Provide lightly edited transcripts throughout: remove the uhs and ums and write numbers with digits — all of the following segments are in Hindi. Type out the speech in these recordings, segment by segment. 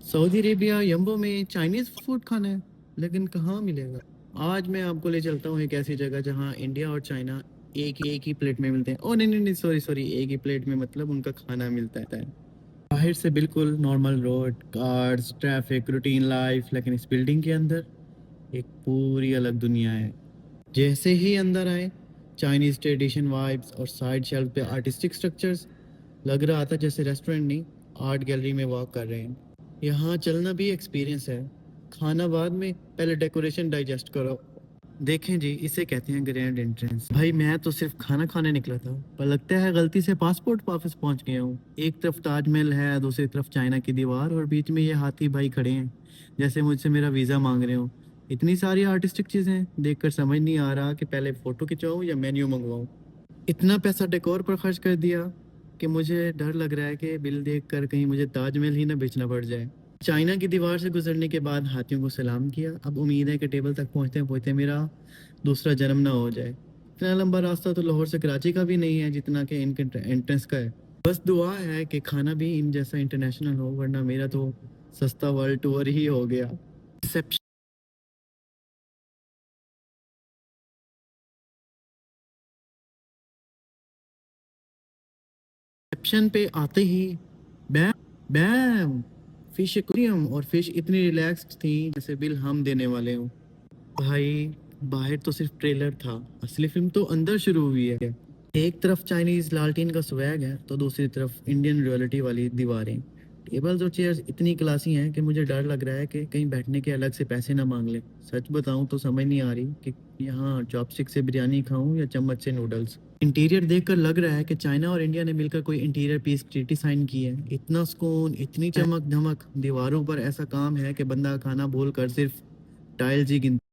सऊदी अरेबिया यम्बो में चाइनीज़ फूड खाना है, लेकिन कहाँ मिलेगा? आज मैं आपको ले चलता हूँ एक ऐसी जगह जहाँ इंडिया और चाइना एक ही प्लेट में मिलते हैं। ओह नहीं नहीं नहीं, सॉरी सॉरी, एक ही प्लेट में मतलब उनका खाना मिलता है। बाहर से बिल्कुल normal road, cars, traffic, routine life, लेकिन इस बिल्डिंग के अंदर एक पूरी अलग दुनिया है। जैसे ही अंदर आए, चाइनीज़ ट्रेडिशन वाइब्स और साइड शेल्फ पे आर्टिस्टिक स्ट्रक्चर्स, लग रहा था जैसे रेस्टोरेंट नहीं, आर्ट गैलरी में वॉक कर रहे हैं। यहाँ चलना भी एक्सपीरियंस है। खाना बाद में, पहले डेकोरेशन डाइजेस्ट करो। देखें जी, इसे कहते हैं ग्रैंड एंट्रेंस। भाई मैं तो सिर्फ खाना खाने निकला था, पर लगता है गलती से पासपोर्ट ऑफिस पहुंच गया हूँ। एक तरफ ताजमहल है, दूसरी तरफ चाइना की दीवार, और बीच में ये हाथी भाई खड़े हैं, जैसे मुझसे मेरा वीज़ा मांग रहे हो। इतनी सारी आर्टिस्टिक चीज़ें देखकर समझ नहीं आ रहा कि पहले फ़ोटो खिंचवाऊँ या मेन्यू मंगवाऊँ। इतना पैसा डेकोर पर खर्च कर दिया कि मुझे डर लग रहा है कि बिल देखकर कहीं मुझे ताजमहल ही ना बेचना पड़ जाए। चाइना की दीवार से गुजरने के बाद हाथियों को सलाम किया। अब उम्मीद है कि टेबल तक पहुंचते पहुंचते मेरा दूसरा जन्म ना हो जाए। इतना लंबा रास्ता तो लाहौर से कराची का भी नहीं है जितना कि इनके एंट्रेंस का है। बस दुआ है कि खाना भी इन जैसा इंटरनेशनल हो, वरना मेरा तो सस्ता वर्ल्ड टूर ही हो गया। रिसेप्शन पे आते ही बैम बैम फिश एक्वेरियम, और फिश इतनी रिलैक्स्ड थी जैसे बिल हम देने वाले हों। भाई बाहर तो सिर्फ ट्रेलर था, असली फिल्म तो अंदर शुरू हुई है। एक तरफ चाइनीज लालटीन का स्वैग है, तो दूसरी तरफ इंडियन रॉयल्टी वाली दीवारें। टेबल्स और चेयर्स इतनी क्लासी हैं कि मुझे डर लग रहा है कि कहीं बैठने के अलग से पैसे ना मांग ले। सच बताऊं तो समझ नहीं आ रही कि यहाँ चॉपस्टिक से बिरयानी खाऊं या चम्मच से नूडल्स। इंटीरियर देखकर लग रहा है कि चाइना और इंडिया ने मिलकर कोई इंटीरियर पीस डिजाइन की है। इतना सुकून, इतनी चमक धमक, दीवारों पर ऐसा काम है कि बंदा खाना भूल कर सिर्फ टाइल्स ही गिनता।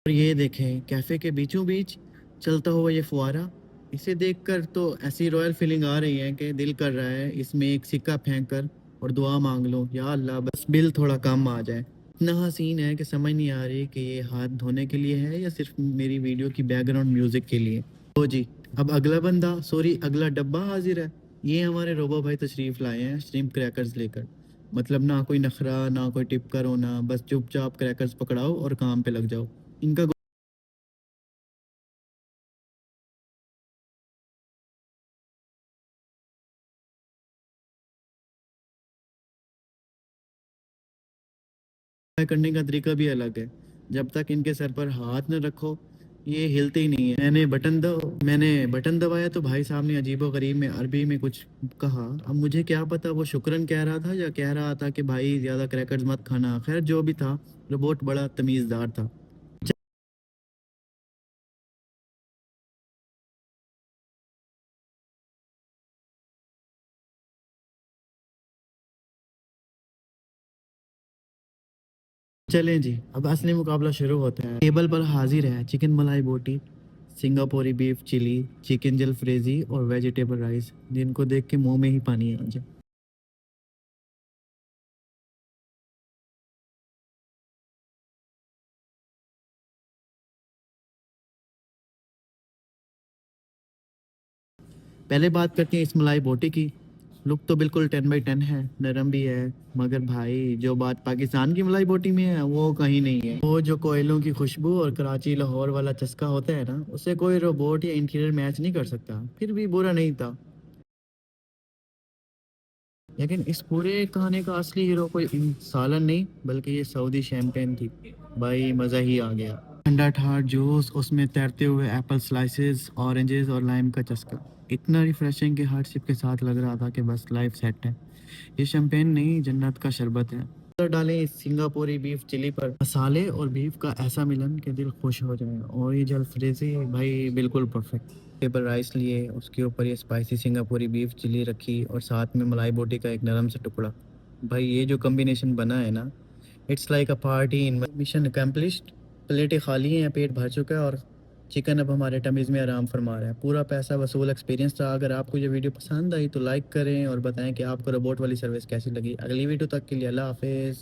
और ये देखें, कैफे के बीचों बीच चलता हुआ ये फुहारा, इसे देखकर तो ऐसी रॉयल फीलिंग आ रही है कि दिल कर रहा है इसमें एक सिक्का फेंक कर और दुआ मांग लो, या अल्लाह बस बिल थोड़ा कम आ जाए। इतना हसीन है कि समझ नहीं आ रही कि ये हाथ धोने के लिए है या सिर्फ मेरी वीडियो की बैकग्राउंड म्यूजिक के लिए। ओ जी, अब अगला बंदा, सॉरी अगला डब्बा हाजिर है। ये हमारे रोबो भाई तशरीफ लाए हैं श्रिम्प क्रैकर्स लेकर। मतलब ना कोई नखरा, ना कोई टिप करो, ना बस चुपचाप क्रैकर्स पकड़ाओ और काम पे लग जाओ। इनका करने का तरीका भी अलग है। जब तक इनके सर पर हाथ न रखो, ये हिलते ही नहीं है। मैंने बटन दबाया तो भाई साहब ने अजीबो गरीब में अरबी में कुछ कहा। अब मुझे क्या पता वो शुक्रन कह रहा था या कह रहा था कि भाई ज्यादा क्रैकर्स मत खाना। खैर जो भी था, रोबोट बड़ा तमीजदार था। चलें जी, अब असली मुकाबला शुरू होता है। टेबल पर हाजिर है चिकन मलाई बोटी, सिंगापुरी बीफ चिली, चिकन जलफ्रेजी और वेजिटेबल राइस, जिनको देख के मुंह में ही पानी आ जाए। पहले बात करते हैं इस मलाई बोटी की। लुक तो बिल्कुल 10/10 है, नरम भी है, मगर भाई जो बात पाकिस्तान की मलाई बोटी में है वो कहीं नहीं है। वो जो कोयलों की खुशबू और कराची लाहौर वाला चस्का होता है ना, उसे कोई रोबोट या इंटीरियर मैच नहीं कर सकता। फिर भी बुरा नहीं था, लेकिन इस पूरे कहानी का असली हीरो कोई सालन नहीं, बल्कि ये सऊदी शैम्पेन थी। भाई मज़ा ही आ गया। ठंडा ठार जूस, उसमें तैरते हुए एप्पल स्लाइसेस, ऑरेंजेस और लाइम का चस्का, इतना रिफ्रेशिंग कि हर सिप के साथ लग रहा था कि बस लाइफ सेट है। ये शैम्पेन नहीं, जन्नत का शरबत है। तो डालें इस सिंगापुरी बीफ चिली पर मसाले और बीफ का ऐसा मिलन कि दिल खुश हो जाए। और ये जलफ्रेजी भाई बिल्कुल परफेक्ट। टेबल राइस लिए, उसके ऊपर ये स्पाइसी सिंगापुरी बीफ चिली रखी और साथ में मलाई बोटी का एक नरम सा टुकड़ा। भाई ये जो कॉम्बिनेशन बना है ना, it's like a party in mission accomplished. प्लेटें खाली हैं, पेट भर चुका है, और चिकन अब हमारे टमीज़ में आराम फरमा रहा है। पूरा पैसा वसूल एक्सपीरियंस था। अगर आपको ये वीडियो पसंद आई तो लाइक करें और बताएं कि आपको रोबोट वाली सर्विस कैसी लगी। अगली वीडियो तक के लिए अल्लाह हाफिज़।